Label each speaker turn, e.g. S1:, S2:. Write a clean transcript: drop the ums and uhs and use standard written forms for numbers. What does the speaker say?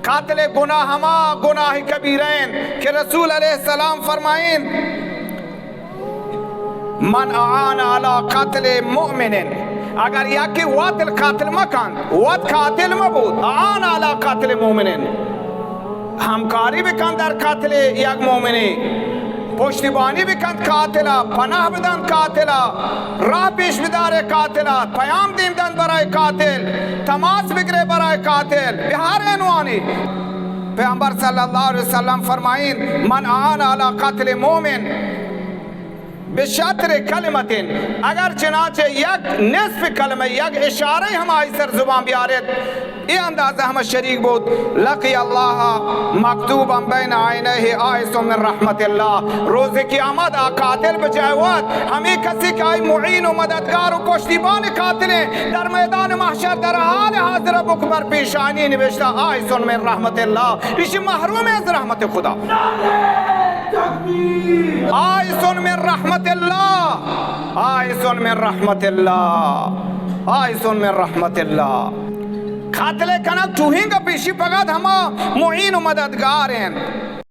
S1: कातिल गुनाह हमा गुनाह कबीरैन के रसूल अलैहिस्सलाम फरमाइन मन आन अला कातिल मुमिनिन, अगर या कि वातिल कातिल मकान वत कातिल मबूद आन अला कातिल मुमिनिन, हमकारी बिकन दर कातिल यक मुमिनी, पुश्तिबानी बिकन कातिला, पनाह बिदन कातिला, राह पेश बिदारे कातिला, पयाम दीमदन बराए कातिल, तमास बिगरे बराए कातिल, बिहार एनवानी। पैगंबर सल्लल्लाहु अलैहि वसल्लम फरमाइन मन आन अला कातिल मोमिन बेशतर कलमतिन, अगर चनाचे यक निस्फ कलमे यक इशारे हमारी सर जुबान बियारत ये अंदाजा हम शरीक बोध लकी अल्लाह मकतूब बैन आइनहि आयसुम मिन रहमतिल्लाह, रोज़ क़यामत आ कातिल बजावत हमें कसी का मुईन व मददगार व पुश्तिबान कातिल दर मैदान महशर दर हाल हाजिर बुकबर पेशानी निविश्ता आयसुम मिन रहमतिल्लाह, इस महरूम है रहमत खुदा, आयसुम मिन रहमतिल्लाह, आयसुम मिन रहमतिल्लाह, आयसुम मिन रहमतिल्लाह। कातिल कनक चूहिंगा पेशी पगत हमा मुईन व मददगार हैं।